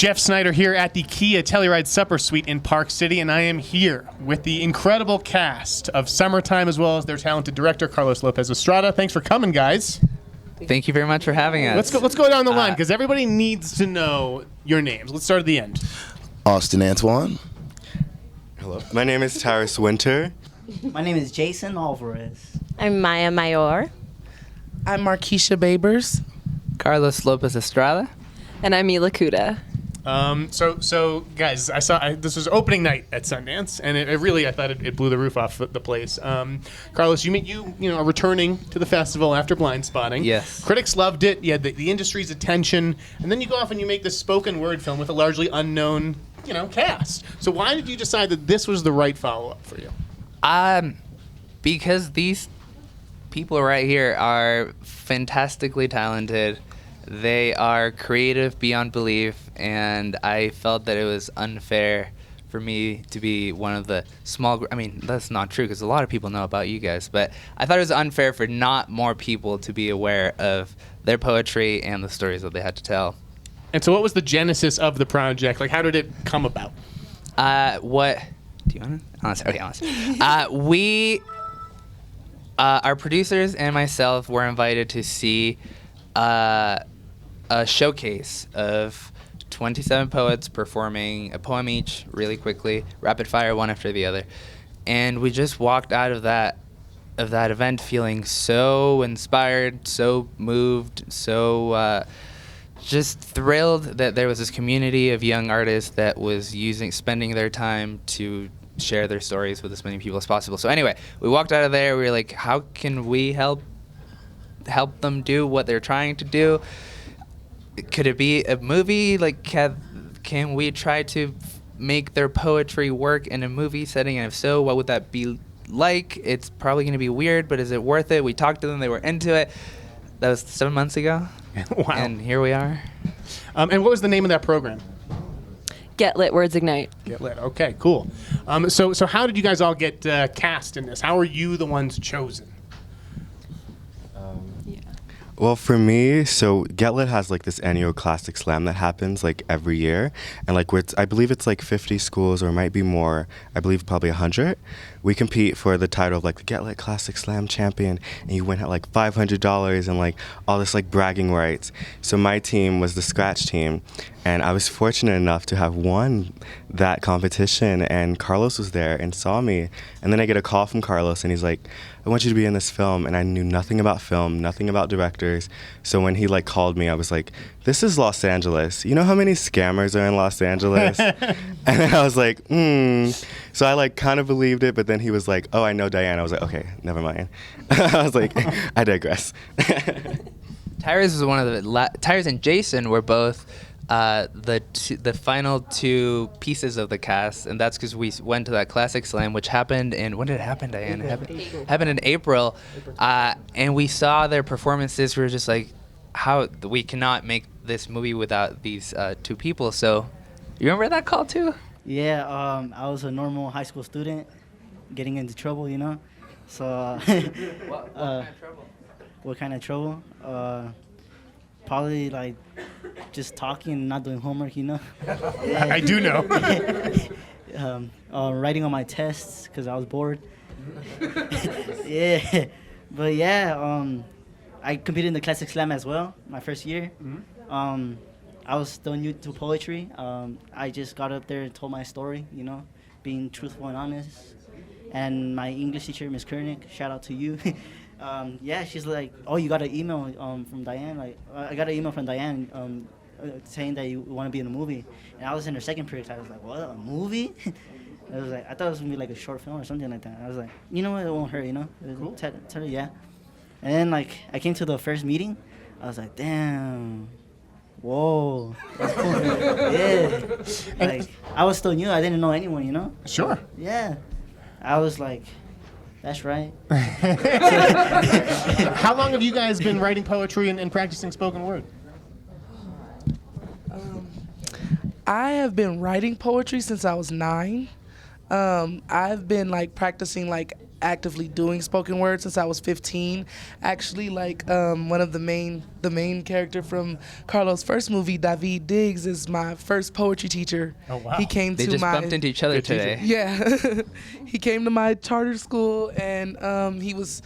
Jeff Snyder here at the Kia Telluride Supper Suite in Park City, and I am here with the incredible cast of Summertime as well as their talented director, Carlos López Estrada. Thanks for coming, guys. Thank you very much for having us. Let's go down the line, because everybody needs to know your names. Let's start at the end. Austin Antoine. Hello. My name is Tyris Winter. My name is Jason Alvarez. I'm Maia Mayor. I'm Marquesha Babers. Carlos López Estrada. And I'm Mila Cuda. So guys, this was opening night at Sundance, and I thought it blew the roof off the place. Carlos, you are returning to the festival after Blind Spotting. Yes. Critics loved it. You had the industry's attention, and then you go off and you make this spoken word film with a largely unknown, cast. So why did you decide that this was the right follow-up for you? Because these people right here are fantastically talented. They are creative beyond belief, and I felt that it was unfair for me to be one of the small that's not true because a lot of people know about you guys, but I thought it was unfair for not more people to be aware of their poetry and the stories that they had to tell. And so what was the genesis of the project? Like, how did it come about? Do you want to? Honest. Our producers and myself were invited to see a showcase of 27 poets performing a poem each really quickly, rapid fire, one after the other. And we just walked out of that event feeling so inspired, so moved, so just thrilled that there was this community of young artists that was spending their time to share their stories with as many people as possible. So anyway, we walked out of there, we were like, how can we help them do what they're trying to do? Could it be a movie? Like, can we try to make their poetry work in a movie setting? And if so, what would that be like? It's probably going to be weird, but is it worth it? We talked to them. They were into it. That was 7 months ago. Wow. And here we are. And what was the name of that program? Get Lit, Words Ignite. Get Lit. Okay, cool. So how did you guys all get cast in this? How are you the ones chosen? Well, for me, so Get Lit has like this annual classic slam that happens like every year, and like I believe it's like 50 schools or it might be more. I believe probably 100. We compete for the title of like the Get Lit Classic Slam Champion, and you win at like $500 and like all this like bragging rights. So my team was the scratch team, and I was fortunate enough to have won that competition, and Carlos was there and saw me. And then I get a call from Carlos, and he's like, I want you to be in this film. And I knew nothing about film, nothing about directors. So when he like called me, I was like, this is Los Angeles. You know how many scammers are in Los Angeles? And then I was like, So I like kind of believed it, but then he was like, oh, I know Diane. I was like, okay, never mind. I was like, I digress. Tyris was one of the Tyris and Jason were both the final two pieces of the cast, and that's because we went to that classic slam, which happened in, when did it happen, Diane? Happened in April, and we saw their performances. We were just like, how we cannot make this movie without these two people. So, you remember that call too? Yeah, I was a normal high school student getting into trouble, So, what kind of trouble? Probably like just talking and not doing homework, Yeah. I do know. Writing on my tests because I was bored. Yeah, but yeah, I competed in the classic slam as well, my first year. Mm-hmm. I was still new to poetry. I just got up there and told my story, being truthful and honest. And my English teacher, Miss Koenig, shout out to you. She's like, oh, you got an email from Diane. Like, I got an email from Diane saying that you want to be in a movie. And I was in her second period. So I was like, what, a movie? I thought it was going to be like a short film or something like that. I was like, you know what, it won't hurt, Cool. Tell her, yeah. And then, like, I came to the first meeting. I was like, damn. Whoa, that's cool. Yeah. Like, I was still new. I didn't know anyone, Sure. Yeah. I was like, that's right. How long have you guys been writing poetry and practicing spoken word? I have been writing poetry since I was 9. I've been like practicing like actively doing spoken word since I was 15. Actually, like one of the main character from Carlos' first movie, David Diggs, is my first poetry teacher. Oh, wow. He came They to just my bumped into each other today. yeah. He came to my charter school and he was,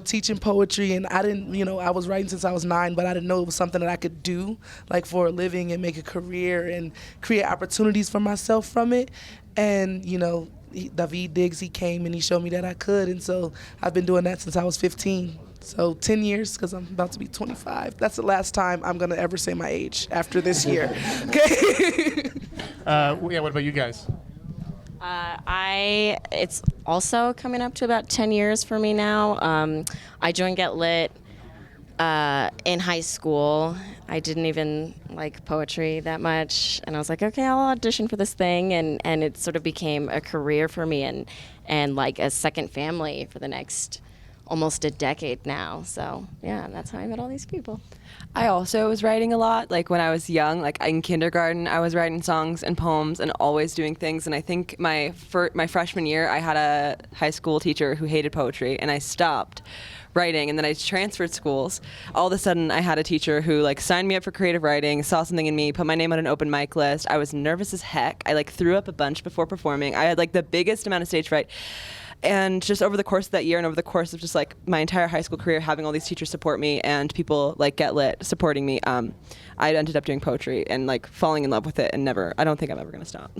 teaching poetry, and I didn't, I was writing since I was 9, but I didn't know it was something that I could do like for a living and make a career and create opportunities for myself from it. And, David Diggs, he came and he showed me that I could, and so I've been doing that since I was 15. So 10 years, because I'm about to be 25. That's the last time I'm going to ever say my age after this year. Okay? What about you guys? It's also coming up to about 10 years for me now. I joined Get Lit in high school. I didn't even like poetry that much, and I was like, okay, I'll audition for this thing, and it sort of became a career for me and like a second family for the next almost a decade now. So yeah, that's how I met all these people. I also was writing a lot. Like when I was young, like in kindergarten, I was writing songs and poems and always doing things. And I think my freshman year, I had a high school teacher who hated poetry, and I stopped writing, and then I transferred schools. All of a sudden, I had a teacher who like signed me up for creative writing, saw something in me, put my name on an open mic list. I was nervous as heck. I like threw up a bunch before performing. I had like the biggest amount of stage fright. And just over the course of that year and over the course of just like my entire high school career, having all these teachers support me and people like Get Lit supporting me, I ended up doing poetry and like falling in love with it, and I don't think I'm ever going to stop.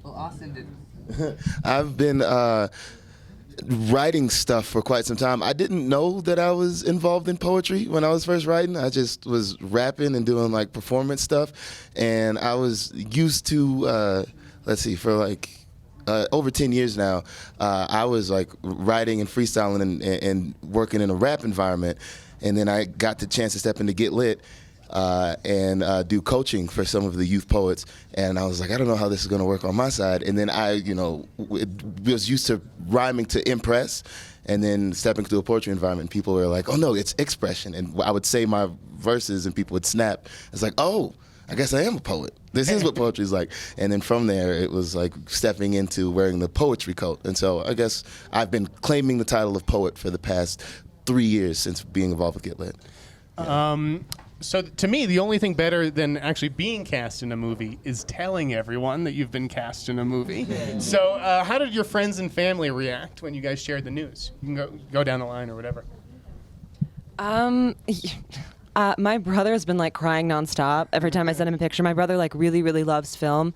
Well, Austin did. I've been writing stuff for quite some time. I didn't know that I was involved in poetry when I was first writing. I just was rapping and doing like performance stuff, and I was used to for like over 10 years now, I was like writing and freestyling and working in a rap environment, and then I got the chance to step into Get Lit and do coaching for some of the youth poets, and I was like, I don't know how this is going to work on my side. And then I, was used to rhyming to impress, and then stepping into a poetry environment, people were like, oh no, it's expression, and I would say my verses and people would snap. It's like, oh, I guess I am a poet. This is what poetry is like. And then from there, it was like stepping into wearing the poetry coat. And so I guess I've been claiming the title of poet for the past 3 years since being involved with Get Lit. Yeah. So to me, the only thing better than actually being cast in a movie is telling everyone that you've been cast in a movie. So how did your friends and family react when you guys shared the news? You can go down the line or whatever. My brother has been like crying nonstop every time I send him a picture. My brother like really, really loves film,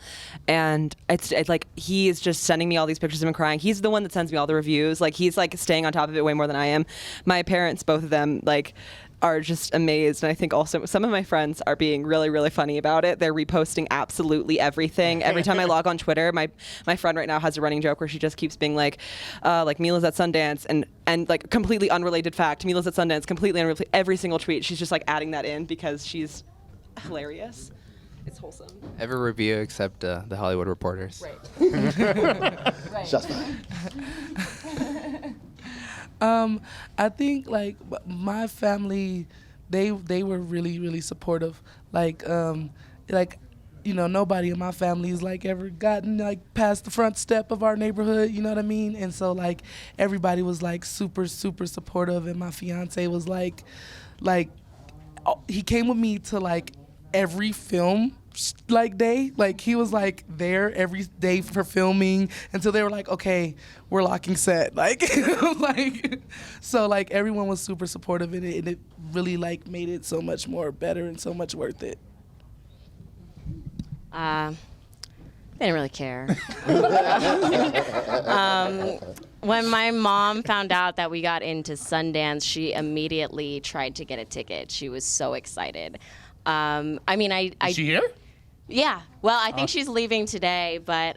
and it's like he is just sending me all these pictures of him crying. He's the one that sends me all the reviews. Like he's like staying on top of it way more than I am. My parents, both of them, like are just amazed, and I think also some of my friends are being really, really funny about it. They're reposting absolutely everything. Every time I log on Twitter, my friend right now has a running joke where she just keeps being like Mila's at Sundance, and like completely unrelated fact, Mila's at Sundance, completely unrelated. Every single tweet, she's just like adding that in because she's hilarious. It's wholesome. Every review except the Hollywood Reporters. Right. Right. Shots fired. I think like my family, they were really, really supportive. Like nobody in my family has like ever gotten like past the front step of our neighborhood, you know what I mean? And so like everybody was like super, super supportive, and my fiance was like he came with me to like every film like day. Like he was like there every day for filming until they were like, okay, we're locking set. Like so like everyone was super supportive in it, and it really like made it so much more better and so much worth it. They didn't really care. When my mom found out that we got into Sundance, she immediately tried to get a ticket. She was so excited. Is she here? Yeah. Well, I think she's leaving today, but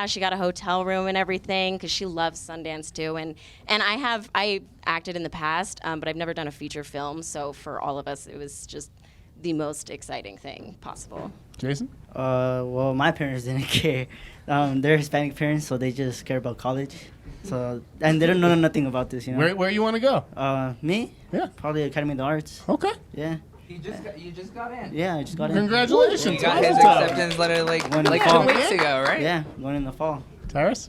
she got a hotel room and everything because she loves Sundance too. And I acted in the past, but I've never done a feature film. So for all of us, it was just the most exciting thing possible. Jason? Well, my parents didn't care. They're Hispanic parents, so they just care about college. So, and they don't know nothing about this, you know. Where you want to go? Me? Yeah. Probably Academy of the Arts. Okay. Yeah. You just got in. Yeah, I just got in. Congratulations. You got his acceptance letter like Going in the 2 fall. weeks ago, right? Yeah, going in the fall. Tyris?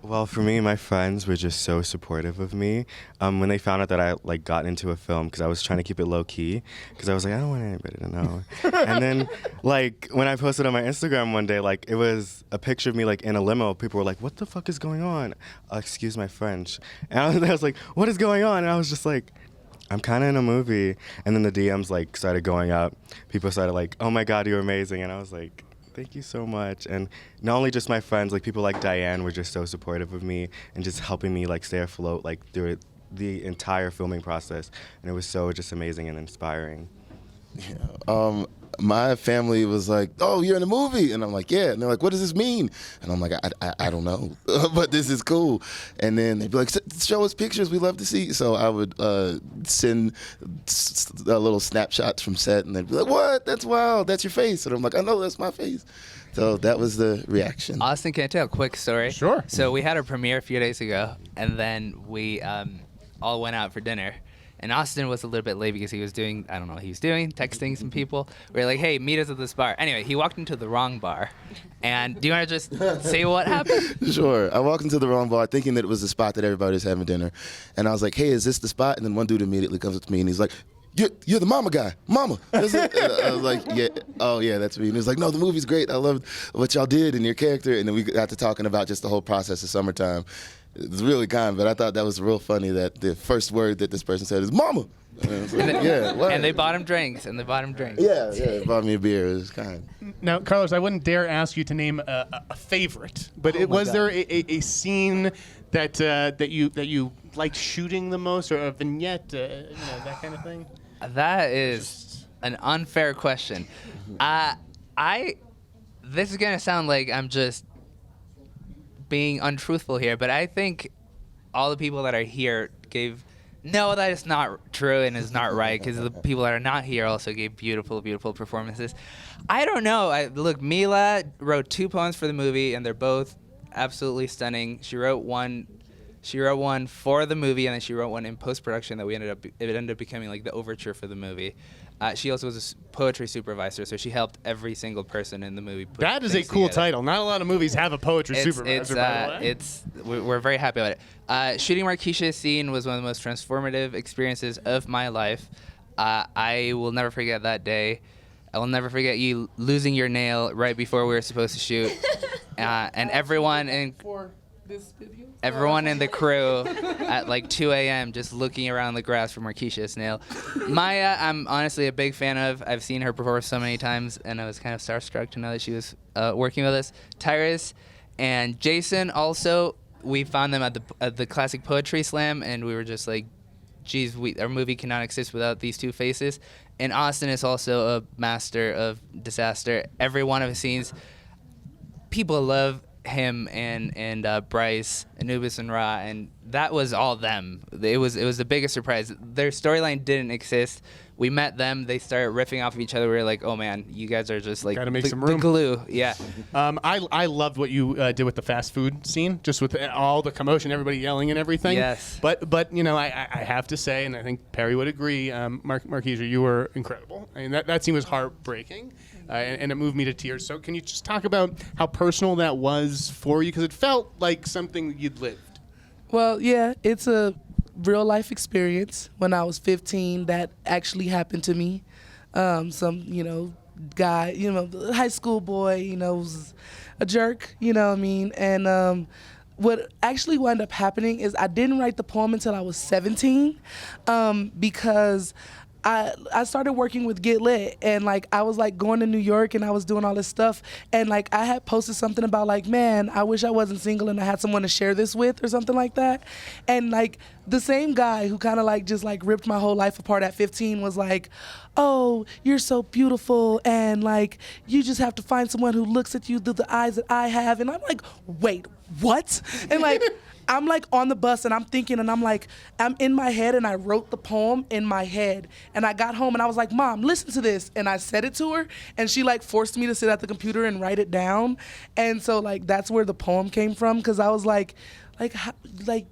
Well, for me, my friends were just so supportive of me. When they found out that I like got into a film, because I was trying to keep it low key, because I was like, I don't want anybody to know. And then, like, when I posted on my Instagram one day, like, it was a picture of me like in a limo. People were like, "What the fuck is going on?" Excuse my French. And I was like, "What is going on?" And I was just like, I'm kind of in a movie. And then the DMs like started going up. People started like, "Oh my God, you're amazing." And I was like, thank you so much. And not only just my friends, like people like Diane were just so supportive of me and just helping me like stay afloat like through the entire filming process. And it was so just amazing and inspiring. Yeah. My family was like, "Oh, you're in a movie," and I'm like, "Yeah." And they're like, "What does this mean?" And I'm like, I don't know, but this is cool. And then they'd be like, "Show us pictures. We love to see." So I would send little snapshots from set, and they'd be like, "What? That's wild. That's your face." And I'm like, "I know, that's my face." So that was the reaction. Austin, can I tell a quick story? Sure. So we had a premiere a few days ago, and then we all went out for dinner. And Austin was a little bit late because he was doing, I don't know what he was doing, texting some people. We were like, "Hey, meet us at this bar." Anyway, he walked into the wrong bar. And do you want to just say what happened? Sure. I walked into the wrong bar thinking that it was the spot that everybody was having dinner. And I was like, "Hey, is this the spot?" And then one dude immediately comes up to me and he's like, You're the mama guy. Mama. Is it? And I was like, "Yeah. Oh, yeah, that's me." And he's like, "No, the movie's great. I loved what y'all did and your character." And then we got to talking about just the whole process of Summertime. It was really kind, but I thought that was real funny that the first word that this person said is "mama." And I was like, yeah, what? And they bought him drinks, Yeah, it bought me a beer. It was kind. Now, Carlos, I wouldn't dare ask you to name a favorite, but was there a scene that you liked shooting the most, or a vignette, that kind of thing? That is an unfair question. This is gonna sound like I'm just being untruthful here, but I think all the people that are here gave. No, that is not true and is not right, because the people that are not here also gave beautiful, beautiful performances. I don't know. Look, Mila wrote 2 poems for the movie, and they're both absolutely stunning. She wrote one for the movie, and then she wrote one in post-production that it ended up becoming like the overture for the movie. She also was a poetry supervisor, so she helped every single person in the movie put That is a things cool together. title. Not a lot of movies have a poetry supervisor, by the way. We're very happy about it. Shooting Marquesha's scene was one of the most transformative experiences of my life. I will never forget that day. I will never forget you losing your nail right before we were supposed to shoot. And everyone in the crew at like 2 a.m. just looking around the grass for Marquesha's nail. Maia, I'm honestly a big fan of. I've seen her perform so many times, and I was kind of starstruck to know that she was working with us. Tyris and Jason also, we found them at the Classic Poetry Slam, and we were just like, geez, our movie cannot exist without these two faces. And Austin is also a master of disaster. Every one of his scenes, people love him and Bryce, Anubis and Ra, and that was all them. It was the biggest surprise. Their storyline didn't exist. We met them. They started riffing off of each other. We were like, oh man, you guys are just like Gotta make some the room. glue. Yeah. I loved what you did with the fast food scene, just with all the commotion, everybody yelling and everything. Yes. But I have to say, and I think Perry would agree, Marquesha, you were incredible. I mean, that scene was heartbreaking, and it moved me to tears. So can you just talk about how personal that was for you? Because it felt like something you'd lived. Well, yeah, it's a real life experience. When I was 15, that actually happened to me. Some, guy, high school boy, was a jerk, you know what I mean? And what actually wound up happening is I didn't write the poem until I was 17 because I started working with Get Lit, and I was going to New York and I was doing all this stuff, and I had posted something about man, I wish I wasn't single and I had someone to share this with or something like that. And the same guy who kind of just ripped my whole life apart at 15 was like, oh, you're so beautiful, and you just have to find someone who looks at you through the eyes that I have. And I'm like, wait, what? And I'm on the bus and I'm thinking, and I'm in my head, and I wrote the poem in my head. And I got home and I was like, Mom, listen to this. And I said it to her, and she forced me to sit at the computer and write it down. And so that's where the poem came from, because I was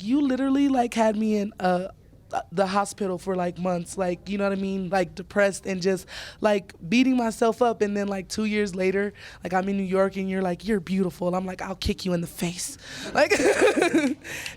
you literally had me in a the hospital for like months, like, you know what I mean, like depressed and just like beating myself up. And then like 2 years later, like I'm in New York and you're like, you're beautiful. I'm like, I'll kick you in the face. Like,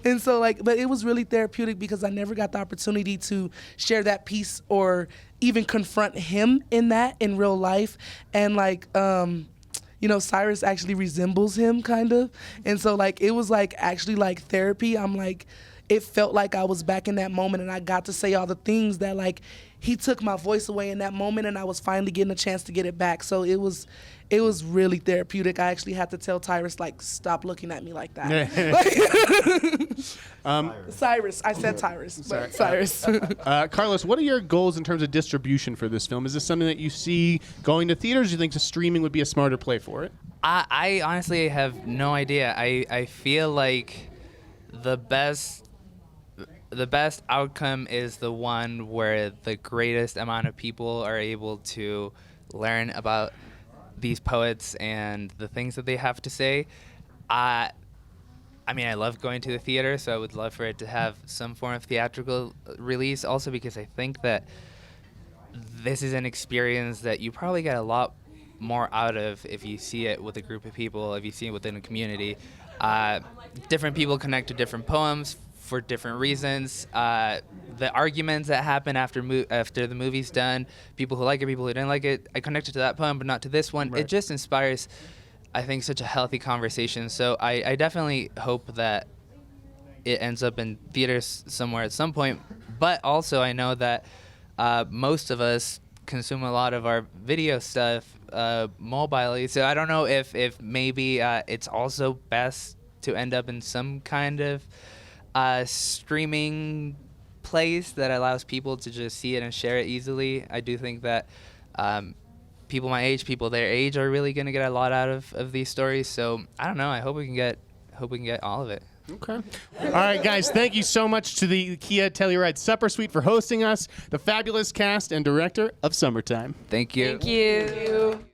and so like, but it was really therapeutic because I never got the opportunity to share that piece or even confront him in that in real life. And like, you know, Cyrus actually resembles him kind of. And so like, it was like actually like therapy. I'm like, it felt like I was back in that moment and I got to say all the things that like he took my voice away in that moment and I was finally getting a chance to get it back. So it was really therapeutic. I actually had to tell Tyris, like, stop looking at me like that. Cyrus. I said Tyris, but Cyrus. Carlos, what are your goals in terms of distribution for this film? Is this something that you see going to theaters? Do you think the streaming would be a smarter play for it? I honestly have no idea. I feel like the best outcome is the one where the greatest amount of people are able to learn about these poets and the things that they have to say. I mean, I love going to the theater, so I would love for it to have some form of theatrical release, also because I think that this is an experience that you probably get a lot more out of if you see it with a group of people, if you see it within a community. Different people connect to different poems for different reasons. The arguments that happen after the movie's done, people who like it, people who didn't like it, I connected to that poem but not to this one. Right. It just inspires, I think, such a healthy conversation. So I definitely hope that it ends up in theaters somewhere at some point. But also I know that most of us consume a lot of our video stuff mobilely. So I don't know if maybe it's also best to end up in some kind of streaming place that allows people to just see it and share it easily. I do think that people my age, people their age, are really going to get a lot out of these stories. So I don't know. I hope we can get all of it. Okay. All right, guys. Thank you so much to the Kia Telluride Supper Suite for hosting us, the fabulous cast and director of Summertime. Thank you. Thank you.